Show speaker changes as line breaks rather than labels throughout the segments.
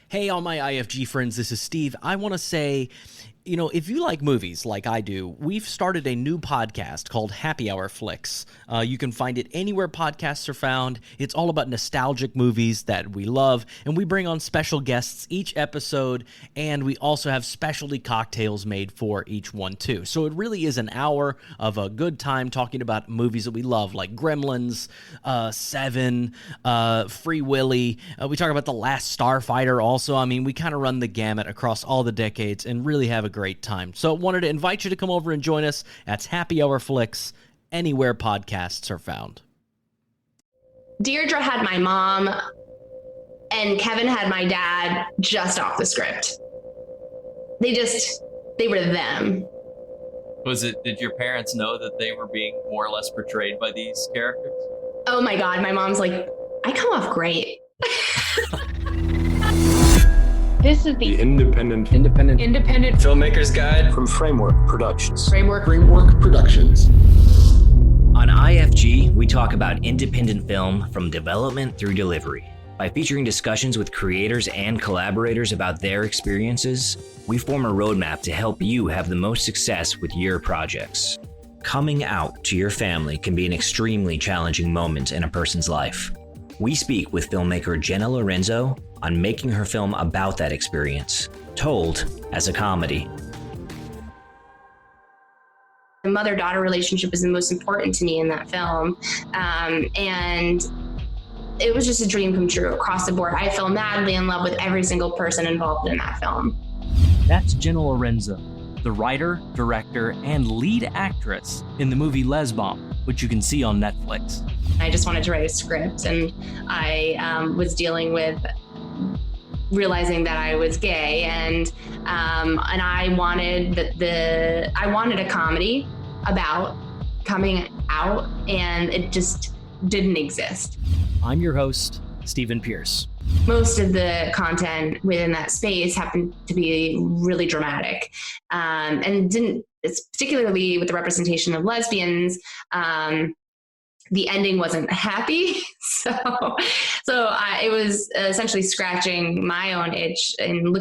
Hey, all my IFG friends, this is Steve. I want to say, if you like movies like I do, we've started a new podcast called Happy Hour Flicks. You can find it anywhere podcasts are found. It's all about nostalgic movies that we love, and we bring on special guests each episode, and we also have specialty cocktails made for each one, too. So it really is an hour of a good time talking about movies that we love, like Gremlins, Seven, Free Willy. We talk about The Last Starfighter also. I mean, we kind of run the gamut across all the decades and really have a great time. So wanted to invite you to come over and join us. That's Happy Hour Flicks, anywhere podcasts are found.
Deirdre had my mom and Kevin had my dad just off the script. They were them.
Did your parents know that they were being more or less portrayed by these characters?
Oh my God, my mom's like, I come off great.
This is the Independent
Filmmaker's Guide
from Framework Productions.
Framework Productions.
On IFG, we talk about independent film from development through delivery. By featuring discussions with creators and collaborators about their experiences, we form a roadmap to help you have the most success with your projects. Coming out to your family can be an extremely challenging moment in a person's life. We speak with filmmaker Jenna Laurenzo on making her film about that experience, told as a comedy.
The mother-daughter relationship is the most important to me in that film. And it was just a dream come true across the board. I fell madly in love with every single person involved in that film.
That's Jenna Laurenzo, the writer, director, and lead actress in the movie Lez Bomb, which you can see on Netflix.
I just wanted to write a script, and I was dealing with realizing that I was gay, and I wanted I wanted a comedy about coming out, and it just didn't exist.
I'm your host, Stephen Pierce.
Most of the content within that space happened to be really dramatic, and it's particularly with the representation of lesbians. The ending wasn't happy, so it was essentially scratching my own itch and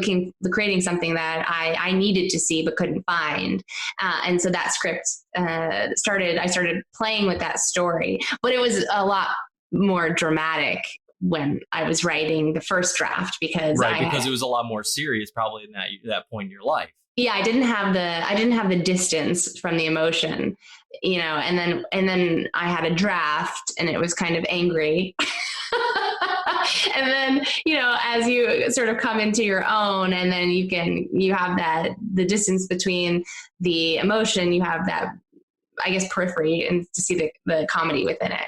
creating something that I needed to see but couldn't find, and so that script I started playing with that story, but it was a lot more dramatic when I was writing the first draft because
it was a lot more serious probably in that point in your life.
Yeah, I didn't have the distance from the emotion, and then I had a draft and it was kind of angry. And then, as you sort of come into your own, and then you have the distance between the emotion, you have that, I guess, periphery, and to see the comedy within it.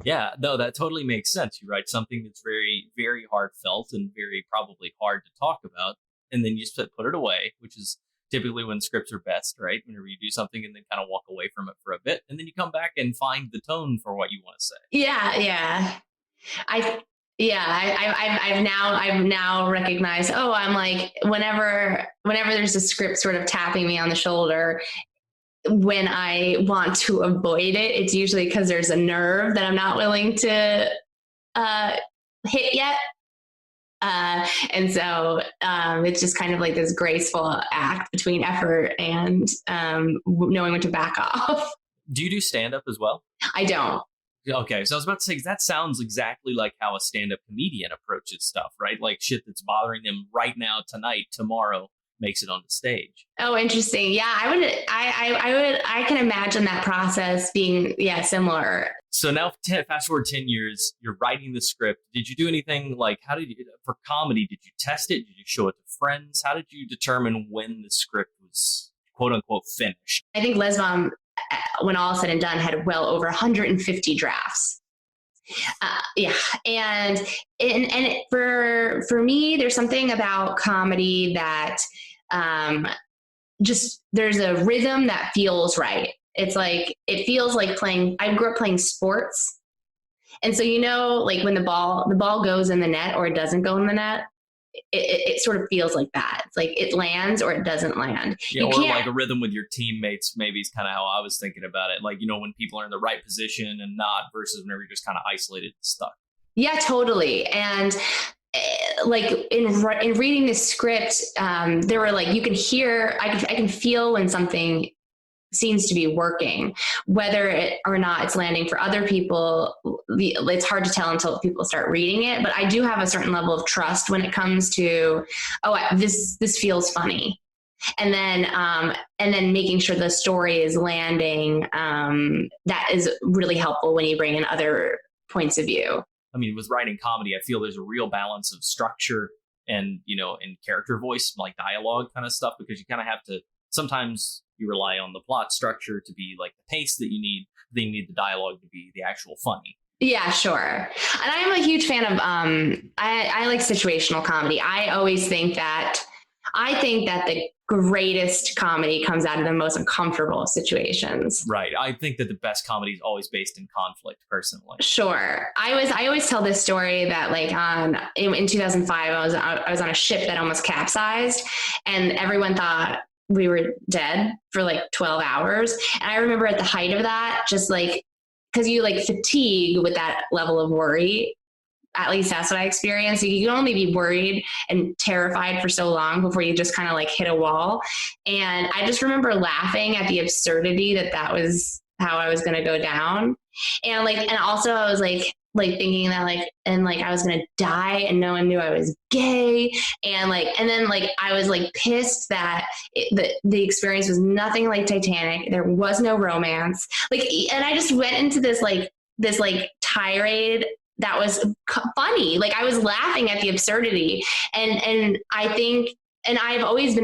Yeah, no, that totally makes sense. You write something that's very, very heartfelt and very probably hard to talk about, and then you just put it away, which is typically when scripts are best, right? Whenever you do something and then kind of walk away from it for a bit, and then you come back and find the tone for what you want to say.
Yeah. I've now recognized, I'm like, whenever there's a script sort of tapping me on the shoulder, when I want to avoid it, it's usually because there's a nerve that I'm not willing to hit yet. And so it's just kind of like this graceful act between effort and knowing when to back off.
Do you do stand-up as well?
I don't.
Okay, so I was about to say, that sounds exactly like how a stand-up comedian approaches stuff, right? Like shit that's bothering them right now, tonight, tomorrow, makes it on the stage.
Oh, interesting. Yeah, I can imagine that process being, similar.
So now fast forward 10 years, you're writing the script. Did you do anything like, for comedy, did you test it? Did you show it to friends? How did you determine when the script was quote unquote finished?
I think Lez Bomb, when all is said and done, had well over 150 drafts. And for me, there's something about comedy that just there's a rhythm that feels right. It's like, it feels like I grew up playing sports. And so, like when the ball goes in the net or it doesn't go in the net, it sort of feels like that. It's like it lands or it doesn't land.
Yeah, or like a rhythm with your teammates, maybe is kind of how I was thinking about it. Like, when people are in the right position and not, versus whenever you're just kind of isolated and stuck.
Yeah, totally. And like in reading the script, there were like, you can hear, I can feel when something seems to be working, whether it or not it's landing for other people. It's hard to tell until people start reading it, but I do have a certain level of trust when it comes to, this feels funny. And then making sure the story is landing. That is really helpful when you bring in other points of view.
I mean, with writing comedy, I feel there's a real balance of structure and, and character voice, like dialogue kind of stuff, because you kind of have to, sometimes you rely on the plot structure to be like the pace that you need. Then you need the dialogue to be the actual funny.
Yeah, sure. And I'm a huge fan of, I like situational comedy. I think that the greatest comedy comes out of the most uncomfortable situations.
Right. I think that the best comedy is always based in conflict, personally.
Sure. I always tell this story that like in 2005, I was on a ship that almost capsized, and everyone thought we were dead for like 12 hours. And I remember at the height of that, just like, because you like fatigue with that level of worry. At least that's what I experienced. You can only be worried and terrified for so long before you just kind of like hit a wall. And I just remember laughing at the absurdity that was how I was going to go down. And also I was like thinking that I was going to die and no one knew I was gay. And then I was like pissed that the experience was nothing like Titanic. There was no romance. And I just went into this tirade that was funny. Like I was laughing at the absurdity. And I think, and I've always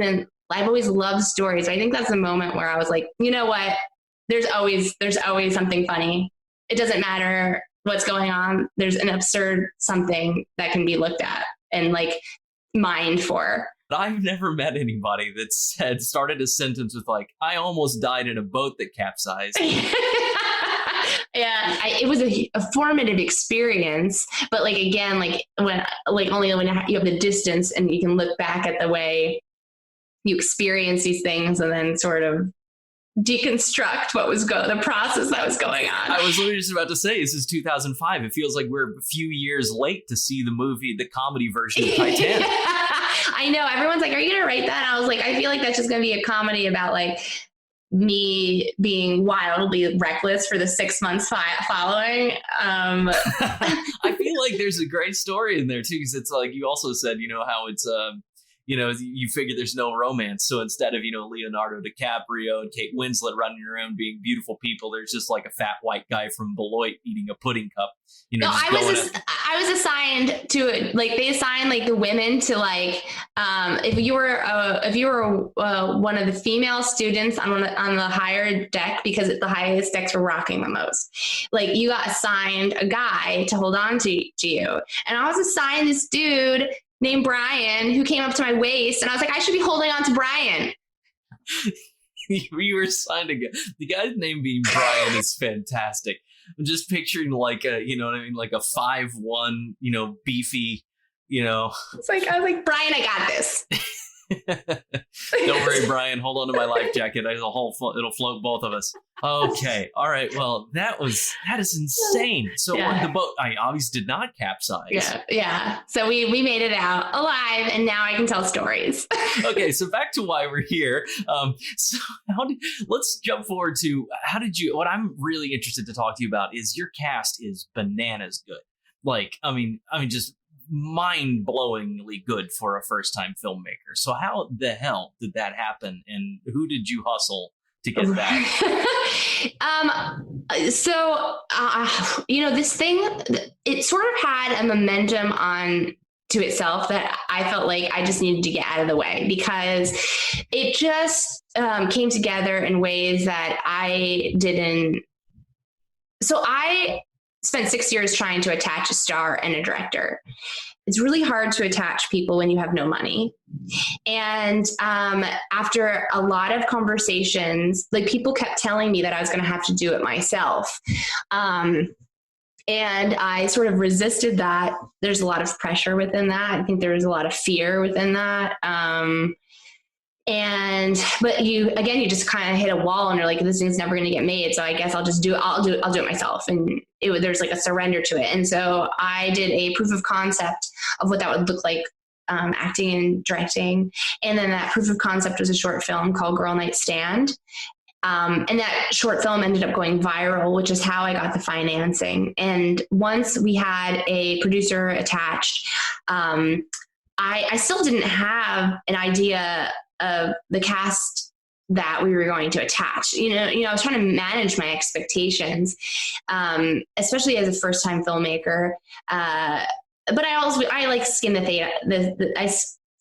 loved stories. I think that's the moment where I was like, you know what? There's always something funny. It doesn't matter what's going on. There's an absurd something that can be looked at and like mined for.
I've never met anybody that started a sentence with like, I almost died in a boat that capsized.
Yeah, it was a formative experience, but only when you have the distance and you can look back at the way you experience these things and then sort of deconstruct the process that was going on.
I was literally just about to say, this is 2005. It feels like we're a few years late to see the comedy version of Titanic.
I know. Everyone's like, are you going to write that? And I was like, I feel like that's just going to be a comedy about like me being wildly reckless for the 6 months following.
I feel like there's a great story in there too, because it's like you also said, how it's you figure there's no romance, so instead of Leonardo DiCaprio and Kate Winslet running around being beautiful people, there's just like a fat white guy from Beloit eating a pudding cup.
No, I was assigned to like, they assigned like the women to like, if you were one of the female students on the higher deck, because the highest decks were rocking the most, like you got assigned a guy to hold on to you. And I was assigned this dude named Brian who came up to my waist, and I was like, I should be holding on to Brian.
You were assigned the guy's name being Brian is fantastic. I'm just picturing like a, like a 5'1", beefy,
It's like, I was like, Brian, I got this.
Don't worry, Brian. Hold on to my life jacket. It'll float both of us. Okay. All right. Well, that is insane. So the boat, I obviously did not capsize.
Yeah. So we made it out alive, and now I can tell stories.
Okay. So back to why we're here. So let's jump forward to what I'm really interested to talk to you about is your cast is bananas good. Like, I mean, just mind-blowingly good for a first-time filmmaker. So how the hell did that happen, and who did you hustle to get that? This thing, it sort of had a momentum on to itself that I felt like I just needed to get out of the way, because it just came together in ways that I didn't. So I spent 6 years trying to attach a star and a director. It's really hard to attach people when you have no money. And after a lot of conversations, like people kept telling me that I was going to have to do it myself. And I sort of resisted that. There's a lot of pressure within that. I think there was a lot of fear within that.
But you just kind of hit a wall and you're like, this thing's never going to get made. So I guess I'll do it myself. And there's like a surrender to it. And so I did a proof of concept of what that would look like, acting and directing. And then that proof of concept was a short film called Girl Night Stand. And that short film ended up going viral, which is how I got the financing. And once we had a producer attached, I still didn't have an idea of the cast that we were going to attach. I was trying to manage my expectations, especially as a first-time filmmaker. But I like skim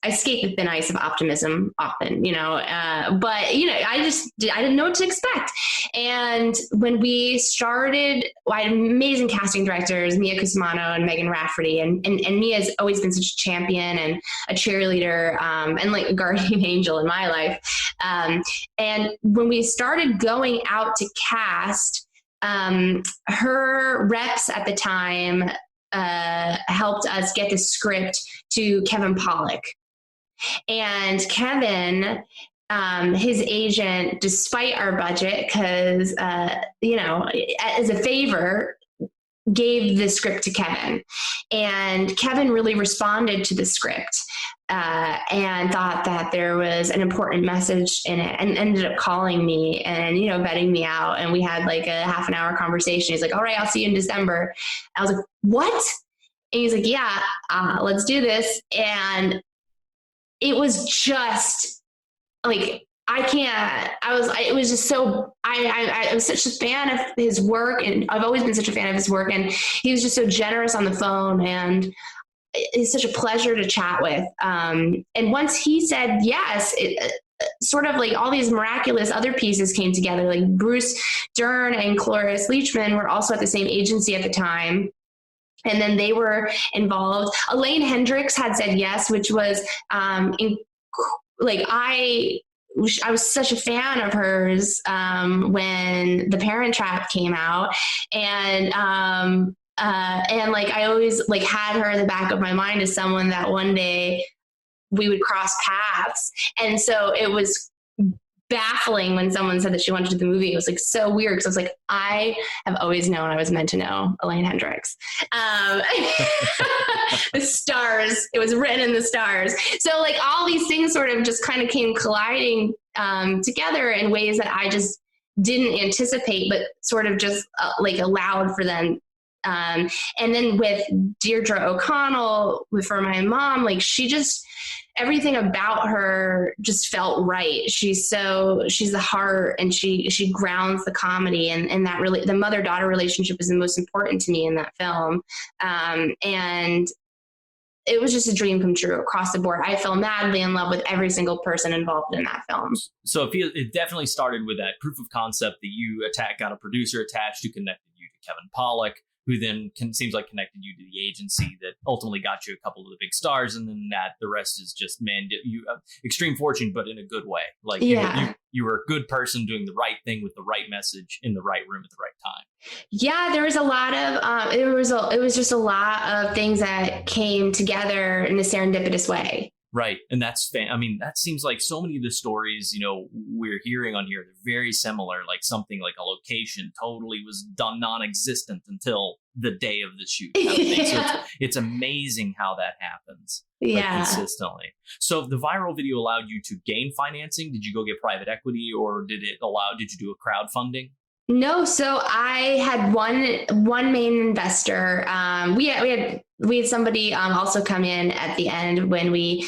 I skate the thin ice of optimism often, but I didn't know what to expect. And when we started, I had amazing casting directors, Mia Cusmano and Megan Rafferty. And Mia's always been such a champion and a cheerleader, and like a guardian angel in my life. And when we started going out to cast, her reps at the time helped us get the script to Kevin Pollak. And Kevin, his agent, despite our budget, because, as a favor, gave the script to Kevin. And Kevin really responded to the script and thought that there was an important message in it, and ended up calling me and, vetting me out. And we had like a half an hour conversation. He's like, all right, I'll see you in December. I was like, what? And he's like, yeah, let's do this. And it was just like, I was such a fan of his work, and I've always been such a fan of his work. And he was just so generous on the phone, and it's such a pleasure to chat with. And once he said yes, it sort of like all these miraculous other pieces came together. Like Bruce Dern and Cloris Leachman were also at the same agency at the time. And then they were involved. Elaine Hendricks had said yes, which was I was such a fan of hers when The Parent Trap came out, and I always had her in the back of my mind as someone that one day we would cross paths. And so it was baffling when someone said that she wanted to do the movie. It was like so weird, because I was like, I have always known I was meant to know Elaine Hendricks. The stars, it was written in the stars. So like all these things sort of just kind of came colliding together in ways that I just didn't anticipate, but sort of just allowed for them. And then with Deirdre O'Connell, for my mom, everything about her just felt right. She's the heart, and she grounds the comedy, and that really, the mother-daughter relationship is the most important to me in that film. And it was just a dream come true across the board. I fell madly in love with every single person involved in that film.
So it definitely started with that proof of concept that you got a producer attached who connected you to Kevin Pollak, who then seems like connected you to the agency that ultimately got you a couple of the big stars. And then the rest is just, you extreme fortune, but in a good way. You were a good person doing the right thing with the right message in the right room at the right time.
Yeah, there was a lot of, it was just a lot of things that came together in a serendipitous way.
Right. And that's, that seems like so many of the stories, we're hearing on here, they're very similar. Like something like a location totally was done non-existent until the day of the shoot. Kind of thing.
Yeah.
So it's amazing how that happens consistently. So the viral video allowed you to gain financing. Did you go get private equity, or did you do a crowdfunding?
No. So I had one main investor. We had somebody also come in at the end when we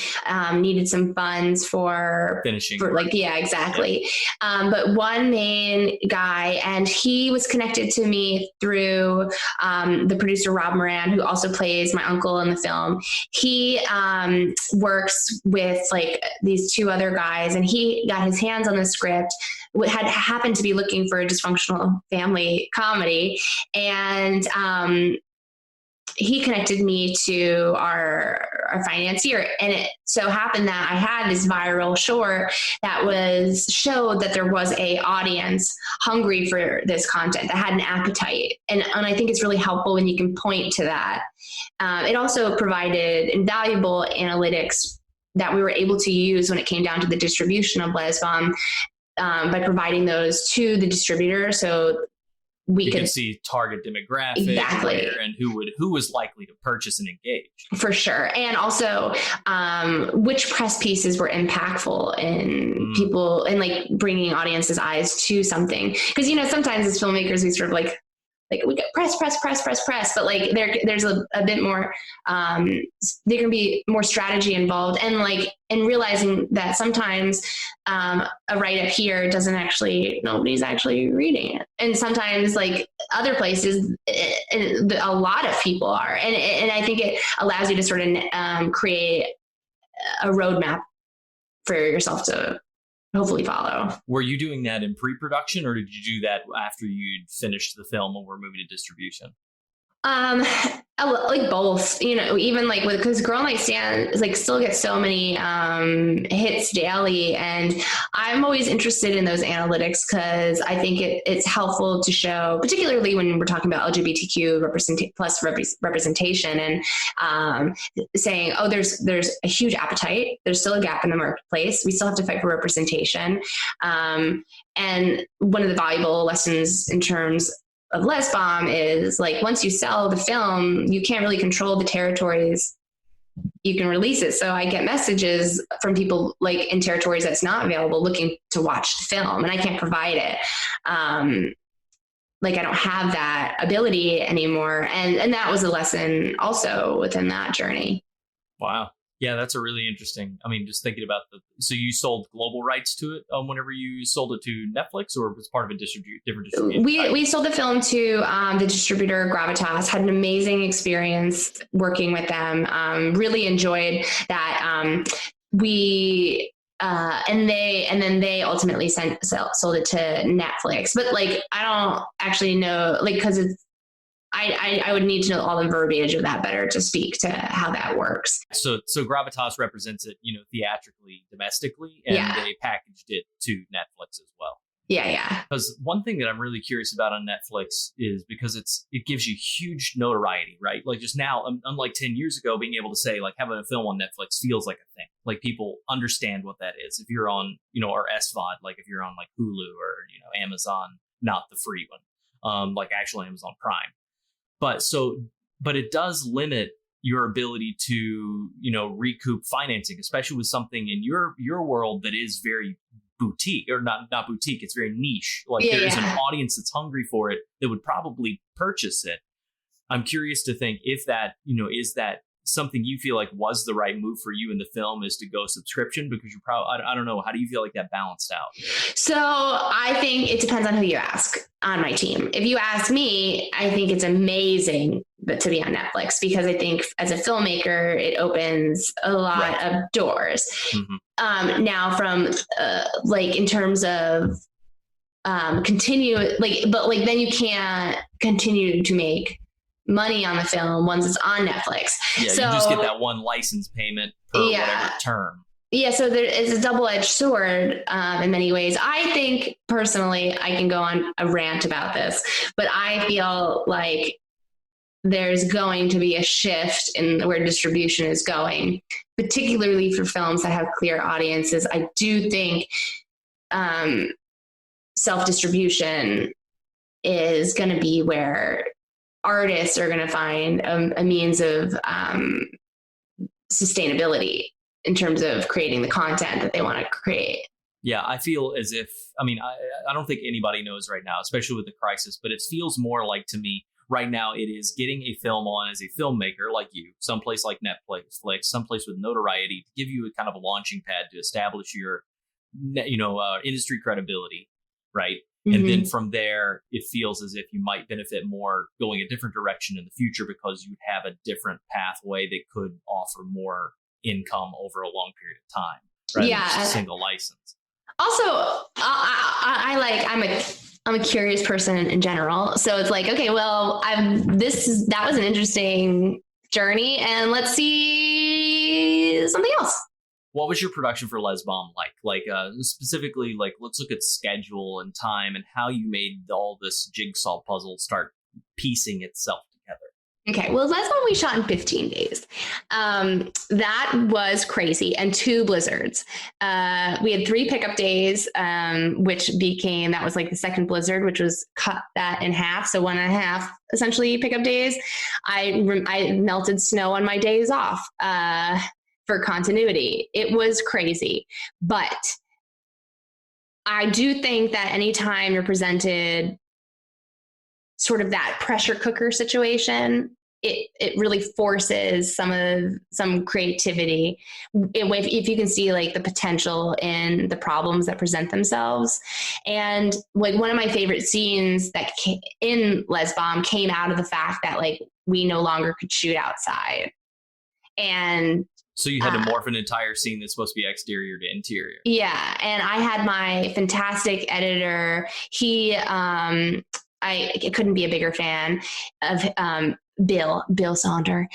needed some funds for
finishing.
Exactly. But one main guy, and he was connected to me through the producer Rob Moran, who also plays my uncle in the film. He works with these two other guys, and he got his hands on the script. Had happened to be looking for a dysfunctional family comedy, and he connected me to our financier. And it so happened that I had this viral short that showed that there was a audience hungry for this content, that had an appetite. And I think it's really helpful when you can point to that. It also provided invaluable analytics that we were able to use when it came down to the distribution of Lez Bomb, by providing those to the distributor. So we could
see target demographic,
exactly,
and who was likely to purchase and engage.
For sure. And also which press pieces were impactful in people and like bringing audiences' eyes to something. Because, you know, sometimes as filmmakers, we sort of like we get press, but like there's a bit more, there can be more strategy involved, and like, and realizing that sometimes a write-up here nobody's actually reading it. And sometimes like other places, a lot of people are. And I think it allows you to sort of create a roadmap for yourself to hopefully follow.
Were you doing that in pre-production, or did you do that after you'd finished the film and were moving to distribution?
Like both, you know, even like because Girl Night Stand like still gets so many hits daily, and I'm always interested in those analytics because I think it's helpful to show, particularly when we're talking about LGBTQ representation, and saying, oh, there's a huge appetite, there's still a gap in the marketplace, we still have to fight for representation, and one of the valuable lessons in terms of Lez Bomb is like, once you sell the film, you can't really control the territories you can release it. So I get messages from people like in territories that's not available looking to watch the film, and I can't provide it. Like I don't have that ability anymore. And that was a lesson also within that journey.
Wow. Yeah, that's a really interesting. I mean, just thinking about so you sold global rights to it whenever you sold it to Netflix, or was part of a different distribution?
We sold the film to the distributor Gravitas. Had an amazing experience working with them. Really enjoyed that. And then they ultimately sold it to Netflix. But like, I don't actually know, like, because it's. I would need to know all the verbiage of that better to speak to how that works.
So Gravitas represents it, you know, theatrically, domestically, and they packaged it to Netflix as well.
Yeah.
Because one thing that I'm really curious about on Netflix is because it gives you huge notoriety, right? Like just now, unlike 10 years ago, being able to say like having a film on Netflix feels like a thing. Like people understand what that is. If you're on, you know, or SVOD, like if you're on like Hulu or, you know, Amazon, not the free one, like actual Amazon Prime. But it does limit your ability to, you know, recoup financing, especially with something in your world that is very boutique, or not boutique. It's very niche. Like there is an audience that's hungry for it that would probably purchase it. I'm curious to think if that, you know, is that something you feel like was the right move for you in the film, is to go subscription, because you're probably, I don't know, how do you feel like that balanced out?
So I think it depends on who you ask on my team. If you ask me, I think it's amazing to be on Netflix, because I think as a filmmaker, it opens a lot of doors. Mm-hmm. Now from like in terms of continue, like, but like then you can't continue to make money on the film once it's on Netflix. Yeah, so, you
just get that one license payment per whatever term.
Yeah, so there is a double-edged sword in many ways. I think personally, I can go on a rant about this, but I feel like there's going to be a shift in where distribution is going, particularly for films that have clear audiences. I do think self-distribution is going to be where artists are going to find a means of sustainability in terms of creating the content that they want to create.
Yeah, I feel as if, I mean, I don't think anybody knows right now, especially with the crisis, but it feels more like to me right now it is getting a film on as a filmmaker like you, someplace like Netflix, someplace with notoriety, to give you a kind of a launching pad to establish your, you know, industry credibility, right? Mm-hmm. And then from there, it feels as if you might benefit more going a different direction in the future, because you would have a different pathway that could offer more income over a long period of time, rather than just a single license.
Also, I'm a curious person in general, so it's like, okay, well, that was an interesting journey, and let's see something else.
What was your production for Lez Bomb like? Like specifically, like let's look at schedule and time and how you made all this jigsaw puzzle start piecing itself together.
Okay, well, that's what we shot in 15 days. That was crazy. And 2 blizzards. We had 3 pickup days, that was like the second blizzard, which was cut that in half. So 1.5 essentially pickup days. I melted snow on my days off for continuity. It was crazy. But I do think that anytime you're presented sort of that pressure cooker situation, it really forces some creativity if you can see like the potential in the problems that present themselves. And like one of my favorite scenes that in Lez Bomb came out of the fact that like we no longer could shoot outside. And
so you had to morph an entire scene that's supposed to be exterior to interior.
Yeah. And I had my fantastic editor. I couldn't be a bigger fan of Bill Saunder.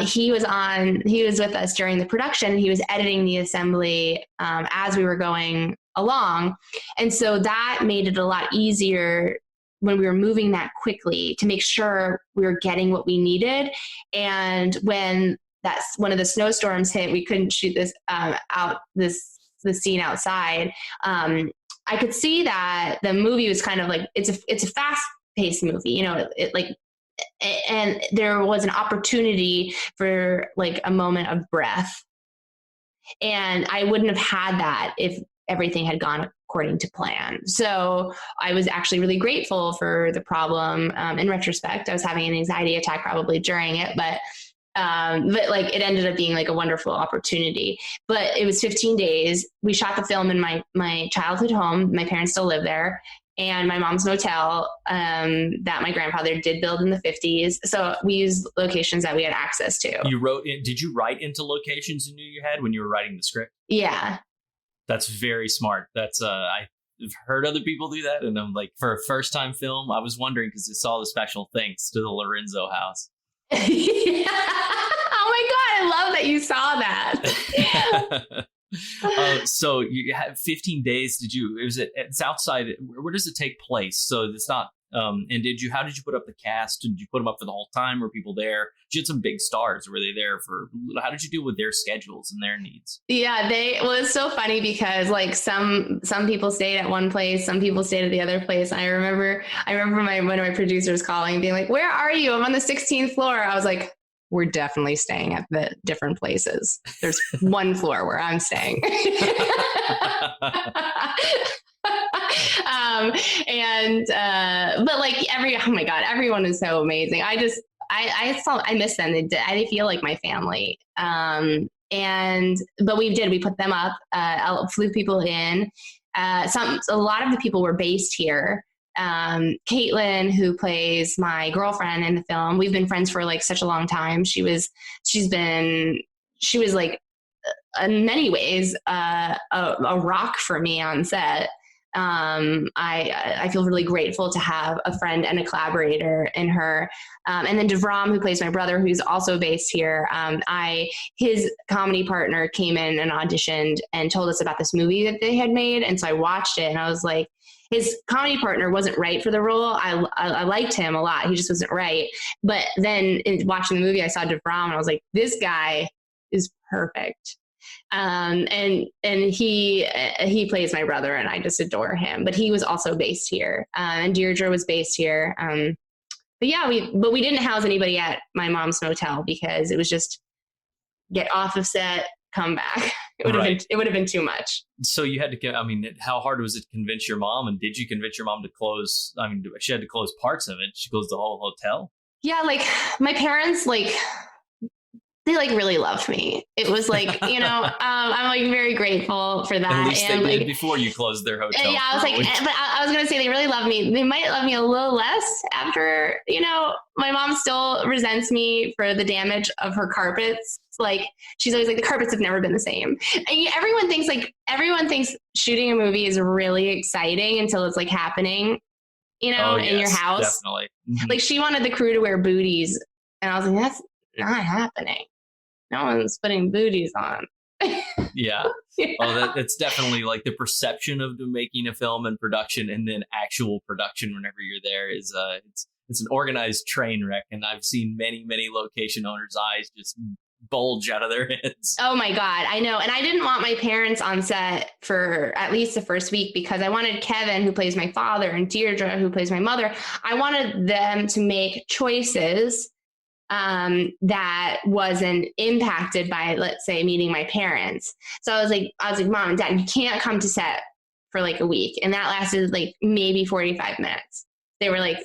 He was with us during the production. He was editing the assembly as we were going along. And so that made it a lot easier when we were moving that quickly to make sure we were getting what we needed. And when that's one of the snowstorms hit, we couldn't shoot the scene outside. I could see that the movie was kind of like, it's a fast paced movie, and there was an opportunity for like a moment of breath. And I wouldn't have had that if everything had gone according to plan. So I was actually really grateful for the problem. In retrospect, I was having an anxiety attack probably during it, but like it ended up being like a wonderful opportunity. But it was 15 days. We shot the film in my childhood home. My parents still live there. And my mom's motel that my grandfather did build in the 50s. So we used locations that we had access to.
Did you write into locations you knew you had when you were writing the script?
Yeah.
That's very smart. That's I've heard other people do that. And I'm like, for a first time film, I was wondering because it's all the special thanks to the Laurenzo house.
Yeah. Oh my God, I love that you saw that.
So you had 15 days. It's outside. Where does it take place? So it's not, and how did you put up the cast? Did you put them up for the whole time? Were people there? You had some big stars. Were they there how did you deal with their schedules and their needs? Yeah,
it's so funny because like some people stayed at one place, some people stayed at the other place. I remember one of my producers calling and being like, "Where are you? I'm on the 16th floor." I was like, "We're definitely staying at the different places. There's one floor where I'm staying." But like oh my God, everyone is so amazing. I miss them. I feel like my family. But we put them up, flew people in. A lot of the people were based here. Caitlin, who plays my girlfriend in the film, we've been friends for like such a long time. She was like in many ways a rock for me on set. I feel really grateful to have a friend and a collaborator in her. And then Devram, who plays my brother, who's also based here. His comedy partner came in and auditioned and told us about this movie that they had made. And so I watched it and I was like, his comedy partner wasn't right for the role. I liked him a lot. He just wasn't right. But then in watching the movie, I saw Devram and I was like, this guy is perfect. And he plays my brother and I just adore him, but he was also based here. And Deirdre was based here. But yeah, we didn't house anybody at my mom's motel because it was just get off of set, come back. It would have been too much.
So you had to, how hard was it to convince your mom? And did you convince your mom to close? She had to close parts of it. She closed the whole hotel. Yeah.
Like my parents, they really loved me. It was like, I'm like very grateful for that.
At least they did before you closed their hotel.
Yeah, I was like, but I was going to say they really love me. They might love me a little less after, my mom still resents me for the damage of her carpets. Like she's always like, the carpets have never been the same. And everyone thinks shooting a movie is really exciting until it's like happening, in your house.
Definitely.
Like she wanted the crew to wear booties. And I was like, that's not happening. No one's putting booties on.
Yeah. Oh, that's definitely like the perception of making a film and production, and then actual production whenever you're there is It's an organized train wreck, and I've seen many, many location owners' eyes just bulge out of their heads.
Oh my God, I know. And I didn't want my parents on set for at least the first week because I wanted Kevin, who plays my father, and Deirdre, who plays my mother. I wanted them to make choices that wasn't impacted by, let's say, meeting my parents. So I was like, Mom and Dad, you can't come to set for like a week. And that lasted like maybe 45 minutes. They were like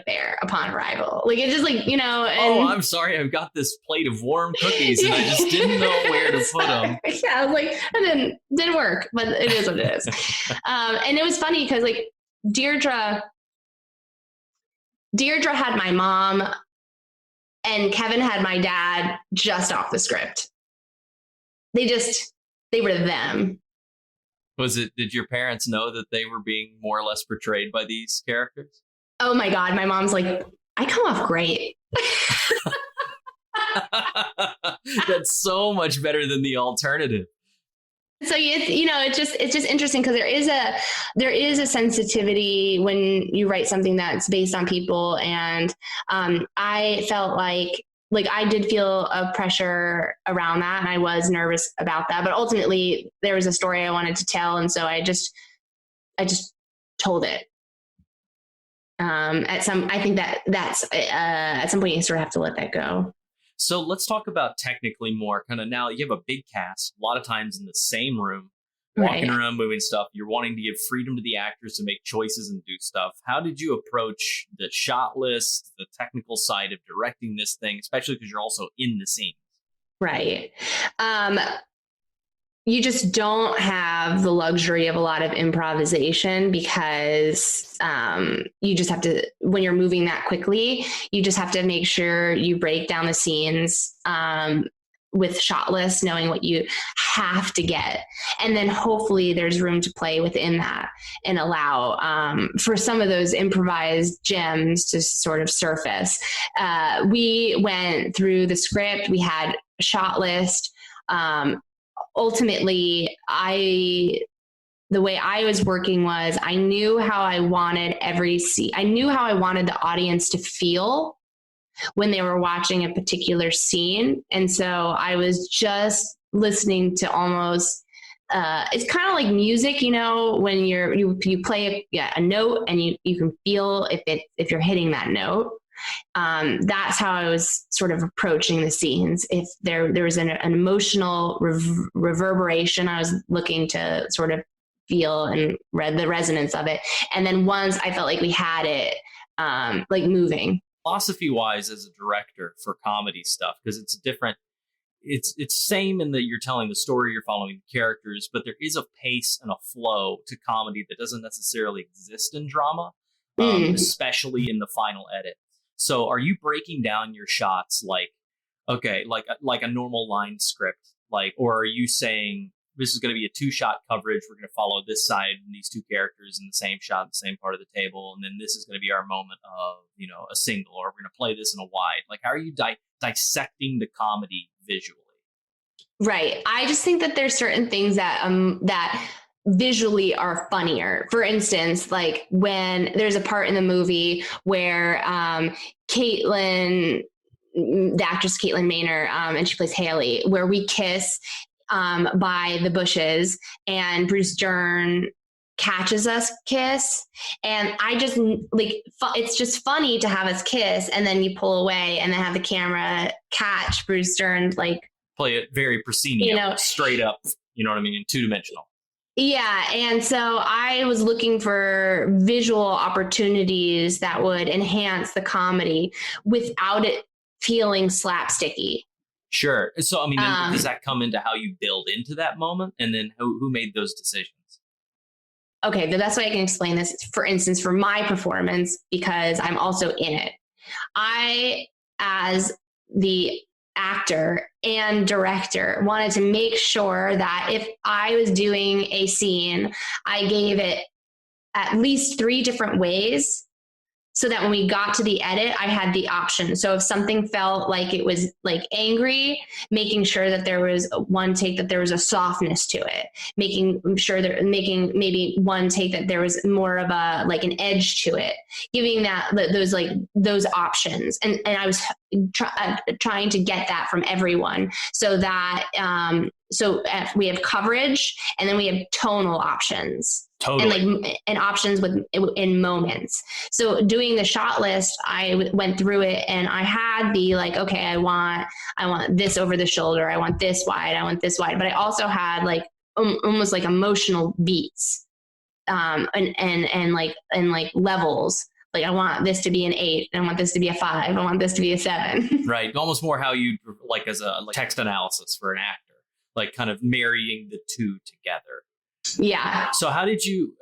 there upon arrival. Like, it's just like, you know. And,
I'm sorry. I've got this plate of warm cookies and I just didn't know where to put them.
Yeah, I was like, it didn't work, but it is what it is. And it was funny because like Deirdre had my mom and Kevin had my dad just off the script. They were them.
Did your parents know that they were being more or less portrayed by these characters?
Oh my God. My mom's like, I come off great.
That's so much better than the alternative.
So it's just interesting because there is a sensitivity when you write something that's based on people, and I felt like I did feel a pressure around that, and I was nervous about that. But ultimately, there was a story I wanted to tell, and so I just told it. I think that's at some point you sort of have to let that go.
So let's talk about technically more kind of now you have a big cast, a lot of times in the same room, walking around moving stuff. You're wanting to give freedom to the actors to make choices and do stuff. How did you approach the shot list, the technical side of directing this thing, especially because you're also in the scene? Right.
You just don't have the luxury of a lot of improvisation because you just have to, when you're moving that quickly, you just have to make sure you break down the scenes with shot lists, knowing what you have to get. And then hopefully there's room to play within that and allow for some of those improvised gems to sort of surface. We went through the script, we had a shot list. Ultimately, the way I was working was I knew how I wanted every scene. I knew how I wanted the audience to feel when they were watching a particular scene. And so I was just listening to almost, it's kind of like music, you know, when you play a note and you can feel if you're hitting that note. That's how I was sort of approaching the scenes. If there was an emotional reverberation, I was looking to sort of feel and read the resonance of it. And then once I felt like we had it, moving.
Philosophy wise, as a director for comedy stuff, because it's different. It's same in that you're telling the story, you're following the characters, but there is a pace and a flow to comedy that doesn't necessarily exist in drama, especially in the final edit. So are you breaking down your shots like a normal line script, or are you saying this is going to be a 2-shot coverage, we're going to follow this side and these two characters in the same shot, the same part of the table, and then this is going to be our moment of, a single, or we're going to play this in a wide? Like, how are you dissecting the comedy visually?
Right. I just think that there's certain things that visually are funnier. For instance, like when there's a part in the movie where Caitlin, the actress Caitlin Maynor, and she plays Haley, where we kiss by the bushes and Bruce Dern catches us kiss. And I just it's just funny to have us kiss and then you pull away and then have the camera catch Bruce Dern,
play it very proscenium, straight up, you know what I mean? 2-dimensional.
Yeah. And so I was looking for visual opportunities that would enhance the comedy without it feeling slapsticky.
Sure. So, I mean, does that come into how you build into that moment? And then who made those decisions?
Okay. The best way I can explain this is, for instance, for my performance, because I'm also in it. I, as the actor and director, wanted to make sure that if I was doing a scene, I gave it at least 3 different ways so that when we got to the edit, I had the option. So if something felt like it was like angry, making sure that there was one take that there was a softness to it, making sure that making maybe one take that there was more of a like an edge to it, giving that those options. And I was trying to get that from everyone, so that we have coverage, and then we have tonal options.
Totally.
And options in moments. So doing the shot list, I went through it and I had the like, okay, I want this over the shoulder. I want this wide. I want this wide. But I also had like almost like emotional beats, and like levels. Like I want this to be an 8, and I want this to be a 5. I want this to be a 7.
Right. Almost more how you like as a text analysis for an actor, like kind of marrying the two together.
Yeah.
So how did you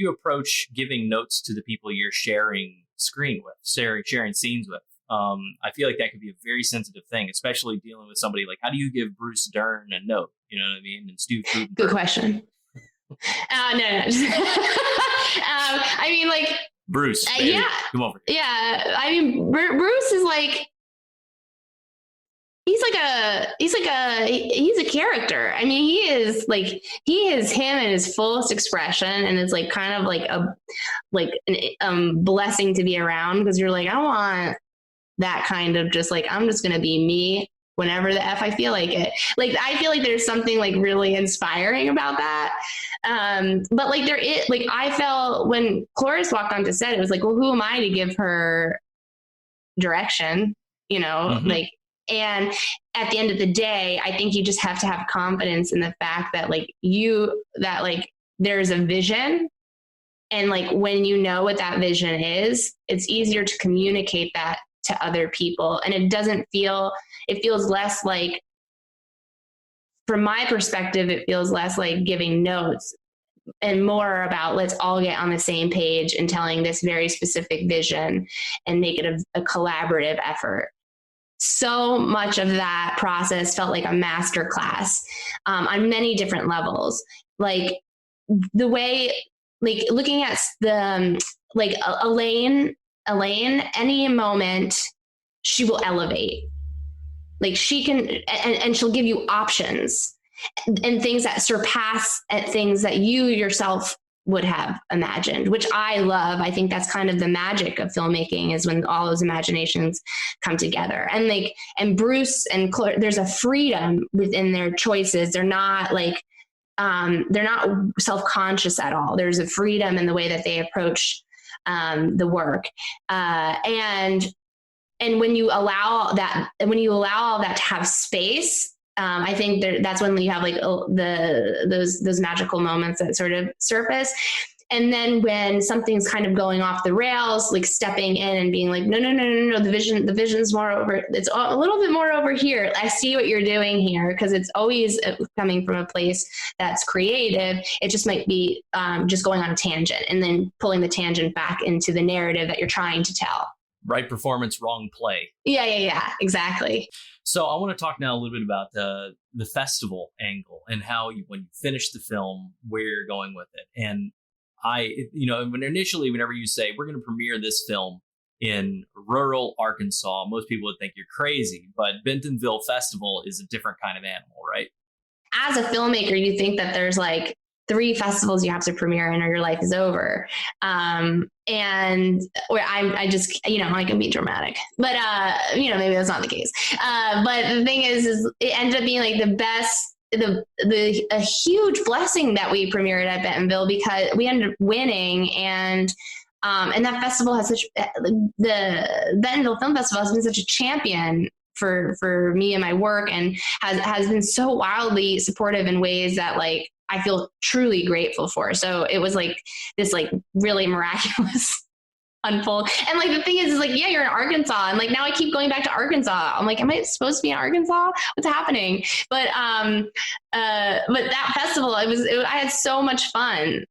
approach giving notes to the people you're sharing screen with, sharing scenes with? I feel like that could be a very sensitive thing, especially dealing with somebody like, how do you give Bruce Dern a note? You know what I mean? And Stu.
Good question. No. I mean, like
Bruce.
Yeah.
Come over here.
Yeah. I mean, Bruce is like. He's a character. I mean, he is him in his fullest expression, and it's like kind of like a blessing to be around, because you're like, I want that kind of just like, I'm just gonna be me whenever the F I feel like it. Like I feel like there's something like really inspiring about that. But like I felt when Cloris walked onto set, it was like, well, who am I to give her direction? You know,
Mm-hmm.
like. And at the end of the day, I think you just have to have confidence in the fact that there's a vision. And like, when you know what that vision is, it's easier to communicate that to other people. And it feels less like, from my perspective, it feels less like giving notes and more about let's all get on the same page and telling this very specific vision and make it a collaborative effort. So much of that process felt like a master class on many different levels. Like the way, like looking at the, like Elaine, any moment she will elevate. Like she can, and she'll give you options and things that surpass at things that you yourself would have imagined, which I love. I think that's kind of the magic of filmmaking, is when all those imaginations come together. And Bruce and Claire, there's a freedom within their choices. They're not self-conscious at all. There's a freedom in the way that they approach the work. And when you allow that to have space, I think that's when you have like those magical moments that sort of surface. And then when something's kind of going off the rails, like stepping in and being like, no, the vision's more over. It's a little bit more over here. I see what you're doing here, because it's always coming from a place that's creative. It just might be just going on a tangent and then pulling the tangent back into the narrative that you're trying to tell.
Right performance, wrong play.
Yeah, exactly.
So I want to talk now a little bit about the festival angle and how when you finish the film, where you're going with it. And whenever you say we're going to premiere this film in rural Arkansas, most people would think you're crazy. But Bentonville Festival is a different kind of animal, right?
As a filmmaker, you think that there's like 3 festivals you have to premiere in or your life is over. I just, I can be dramatic, but, maybe that's not the case. But the thing is it ended up being like the best, a huge blessing that we premiered at Bentonville, because we ended up winning. And that festival has the Bentonville Film Festival has been such a champion for me and my work, and has been so wildly supportive in ways that like I feel truly grateful for. So it was like this like really miraculous unfold. And like the thing is like, yeah, you're in Arkansas, and like now I keep going back to Arkansas. I'm like, am I supposed to be in Arkansas? What's happening? But that festival, I had so much fun.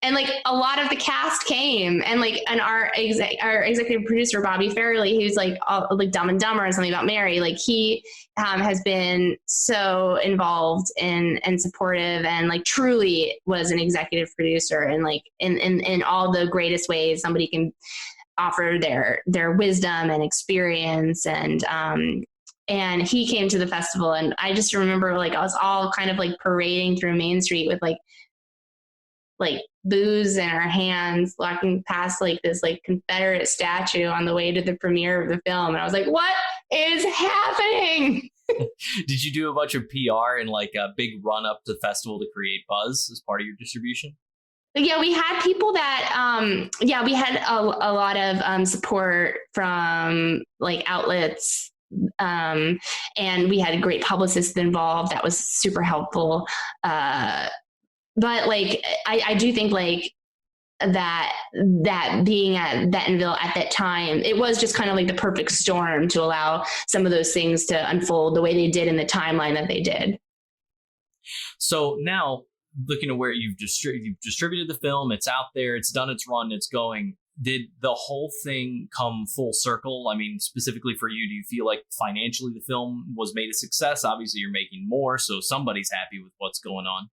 And like a lot of the cast came, and our executive producer, Bobby Farrelly, who's like Dumb and Dumber and Something About Mary, like he has been so involved and supportive, and like truly was an executive producer, and like in all the greatest ways somebody can offer their wisdom and experience. And he came to the festival, and I just remember like I was all kind of like parading through Main Street with like booze in our hands, walking past like this like Confederate statue on the way to the premiere of the film. And I was like, what is happening?
Did you do a bunch of PR and like a big run up to the festival to create buzz as part of your distribution?
Yeah, we had people that, we had a lot of support from like outlets. And we had a great publicist involved that was super helpful. But like, I do think like that being at Bentonville at that time, it was just kind of like the perfect storm to allow some of those things to unfold the way they did in the timeline that they did.
So now looking at where you've distributed the film, it's out there, it's done its run, it's going. Did the whole thing come full circle? I mean, specifically for you, do you feel like financially the film was made a success? Obviously, you're making more, so somebody's happy with what's going on.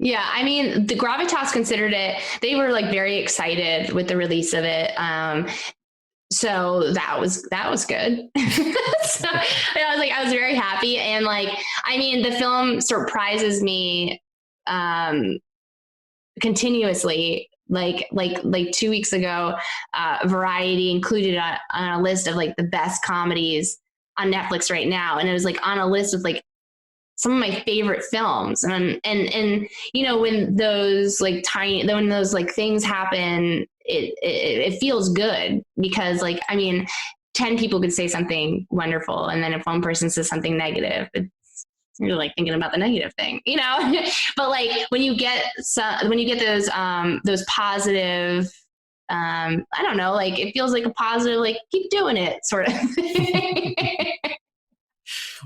Yeah, I mean, the Gravitas considered it. They were like very excited with the release of it. So that was good. So I was very happy. And like, I mean, the film surprises me continuously. Like 2 weeks ago, Variety included on a list of like the best comedies on Netflix right now. And it was like on a list of like some of my favorite films. And you know, when those like things happen, it feels good because like, I mean, 10 people could say something wonderful. And then if one person says something negative, you're like thinking about the negative thing, you know, but like when you get those positive, I don't know, like it feels like a positive, like keep doing it sort of thing.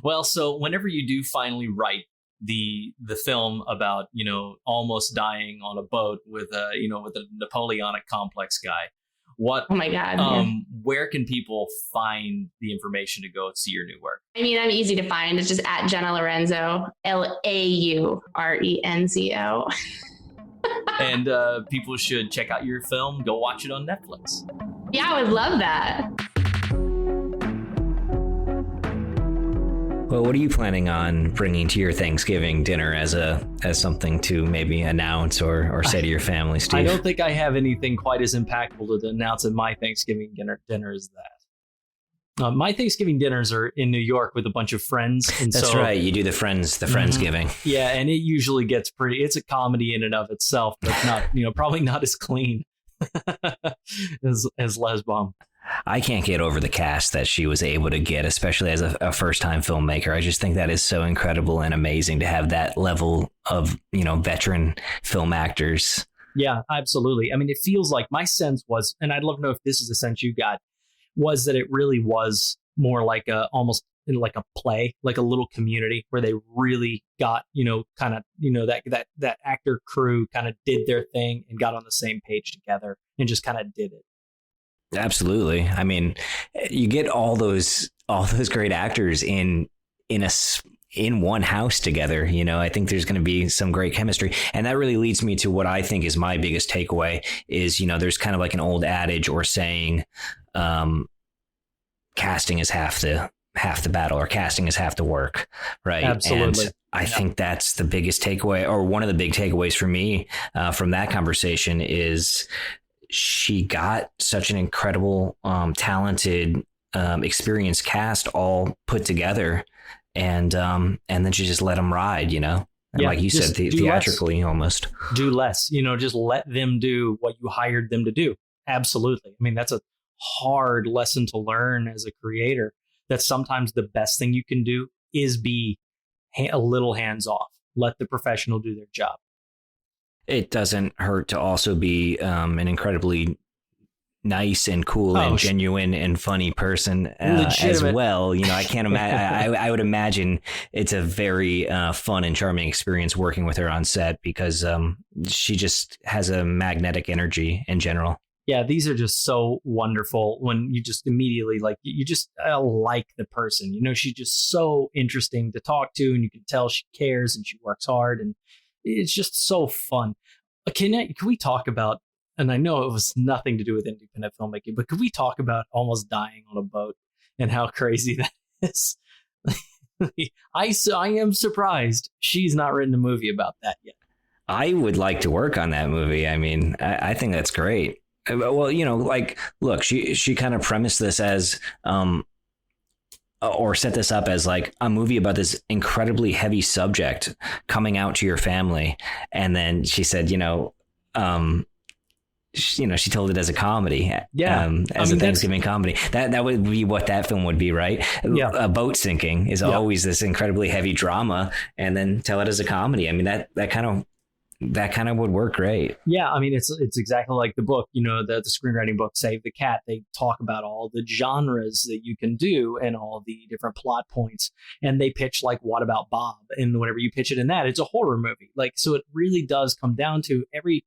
Well, so whenever you do finally write the film about, you know, almost dying on a boat with a Napoleonic complex guy, oh
my God,
where can people find the information to go see your new work?
I mean, I'm easy to find. It's just at Jenna Laurenzo, Laurenzo.
And people should check out your film. Go watch it on Netflix.
Yeah, I would love that.
Well, what are you planning on bringing to your Thanksgiving dinner as something to maybe announce or say to your family, Steve?
I don't think I have anything quite as impactful to announce at my Thanksgiving dinner as that. My Thanksgiving dinners are in New York with a bunch of friends. And
that's right. You do the Friendsgiving.
Yeah, and it usually gets it's a comedy in and of itself, but not, probably not as clean as Lez Bomb.
I can't get over the cast that she was able to get, especially as a first-time filmmaker. I just think that is so incredible and amazing to have that level of, veteran film actors.
Yeah, absolutely. I mean, it feels like my sense was, and I'd love to know if this is the sense you got, was that it really was more like almost like a play, like a little community where they really got, that actor crew kind of did their thing and got on the same page together and just kind of did it.
Absolutely. I mean, you get all those great actors in one house together. I think there's going to be some great chemistry. And that really leads me to what I think is my biggest takeaway is, there's kind of like an old adage or saying, casting is half the battle, or casting is half the work. Right.
Absolutely.
And I think that's the biggest takeaway, or one of the big takeaways for me from that conversation is she got such an incredible, talented, experienced cast all put together, and then she just let them ride, and like you said, theatrically less. Almost
do less, just let them do what you hired them to do. Absolutely. I mean, that's a hard lesson to learn as a creator, that sometimes the best thing you can do is be a little hands off, let the professional do their job.
It doesn't hurt to also be an incredibly nice and cool and genuine and funny person as well. I can't imagine. I would imagine it's a very fun and charming experience working with her on set because she just has a magnetic energy in general.
Yeah, these are just so wonderful when you just immediately like like the person. She's just so interesting to talk to, and you can tell she cares and she works hard, and it's just so fun. Can we talk about
and I know it was nothing to do with independent filmmaking, but could we talk about almost dying on a boat and how crazy that is? I am surprised she's not written a movie about that yet.
I would like to work on that movie. I mean, I think that's great. Well, like, look, she kind of premised this as, or set this up as like a movie about this incredibly heavy subject coming out to your family. And then she said, she told it as a comedy, as a Thanksgiving comedy. That would be what that film would be, right? Yeah. A boat sinking is always this incredibly heavy drama, and then tell it as a comedy. I mean, that kind of would work great.
Yeah, I mean, it's exactly like the book, the screenwriting book, Save the Cat. They talk about all the genres that you can do and all the different plot points. And they pitch like, what about Bob? And whenever you pitch it in that, it's a horror movie. Like, so it really does come down to every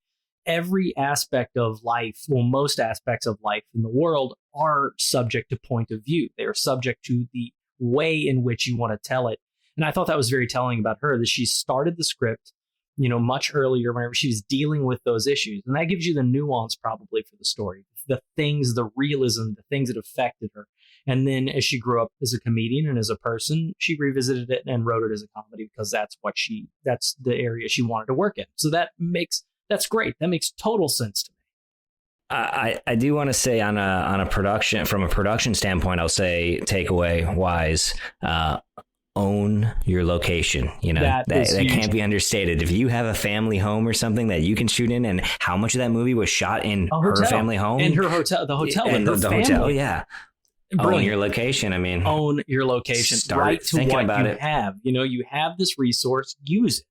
aspect of life. Well, most aspects of life in the world are subject to point of view. They are subject to the way in which you want to tell it. And I thought that was very telling about her, that she started the script much earlier whenever she was dealing with those issues. And that gives you the nuance probably for the story, the things, the realism, the things that affected her. And then as she grew up as a comedian and as a person, she revisited it and wrote it as a comedy because that's the area she wanted to work in. So that's great. That makes total sense to me.
I do want to say from a production standpoint, I'll say takeaway wise, own your location. That can't be understated. If you have a family home or something that you can shoot in, and how much of that movie was shot in her family home
and her hotel, the hotel,
and
the family.
Hotel, yeah. Brilliant. Own your location. I mean,
own your location. Right to what you have. You have this resource. Use it.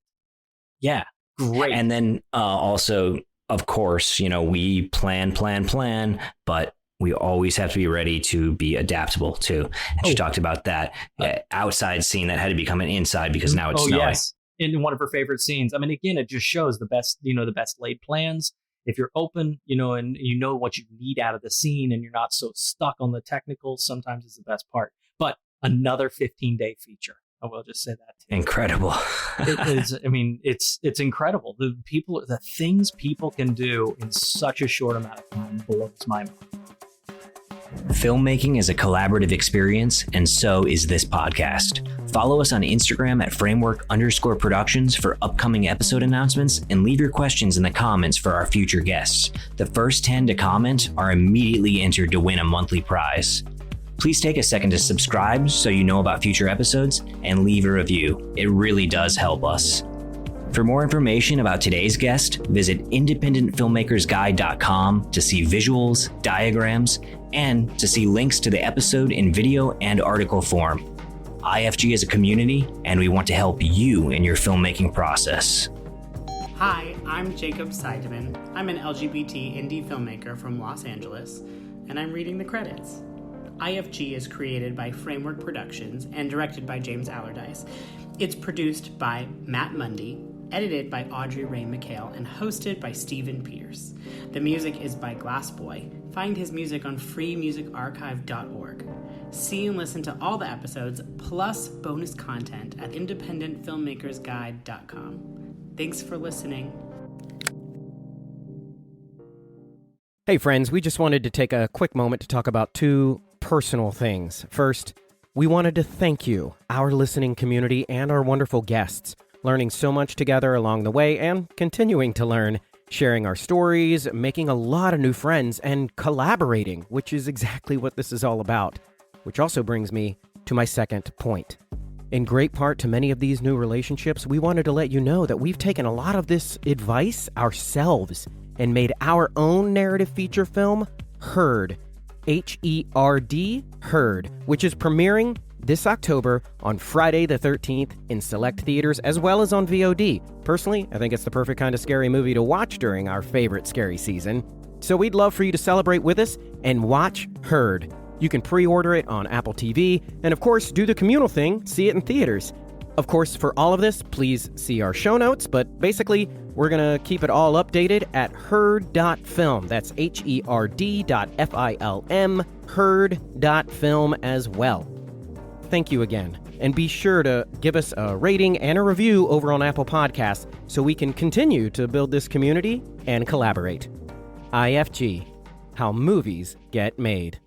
Yeah, great.
And then also, of course, we plan, but we always have to be ready to be adaptable too. And she talked about that outside scene that had to become an inside because now it's snowing. Yes.
In one of her favorite scenes. I mean, again, it just shows the best laid plans. If you're open, and you know what you need out of the scene and you're not so stuck on the technicals, sometimes it's the best part. But another 15-day feature. I will just say that too.
Incredible.
It is. I mean, it's incredible. The things people can do in such a short amount of time blows my mind.
Filmmaking is a collaborative experience, and so is this podcast. Follow us on Instagram at framework_productions for upcoming episode announcements, and leave your questions in the comments for our future guests. The first 10 to comment are immediately entered to win a monthly prize. Please take a second to subscribe so you know about future episodes, and leave a review. It really does help us. For more information about today's guest, visit independentfilmmakersguide.com to see visuals, diagrams, and to see links to the episode in video and article form. IFG is a community, and we want to help you in your filmmaking process.
Hi, I'm Jacob Seidemann. I'm an LGBT indie filmmaker from Los Angeles, and I'm reading the credits. IFG is created by Framework Productions and directed by James Allerdyce. It's produced by Matt Mundy, edited by Audrey Rae McHale, and hosted by Stephen Pierce. The music is by Glassboy. Find his music on freemusicarchive.org. See and listen to all the episodes, plus bonus content at independentfilmmakersguide.com. Thanks for listening.
Hey friends, we just wanted to take a quick moment to talk about two personal things. First, we wanted to thank you, our listening community, and our wonderful guests, learning so much together along the way and continuing to learn, sharing our stories, making a lot of new friends, and collaborating, which is exactly what this is all about. Which also brings me to my second point. In great part to many of these new relationships, we wanted to let you know that we've taken a lot of this advice ourselves and made our own narrative feature film, Herd, H-E-R-D, Herd, which is premiering this October on Friday the 13th in select theaters as well as on VOD. Personally, I think it's the perfect kind of scary movie to watch during our favorite scary season. So we'd love for you to celebrate with us and watch Herd. You can pre-order it on Apple TV, and of course, do the communal thing, see it in theaters. Of course, for all of this, please see our show notes, but basically, we're going to keep it all updated at herd.film. That's herd.film, herd.film as well. Thank you again, and be sure to give us a rating and a review over on Apple Podcasts so we can continue to build this community and collaborate. IFG, How Movies Get Made.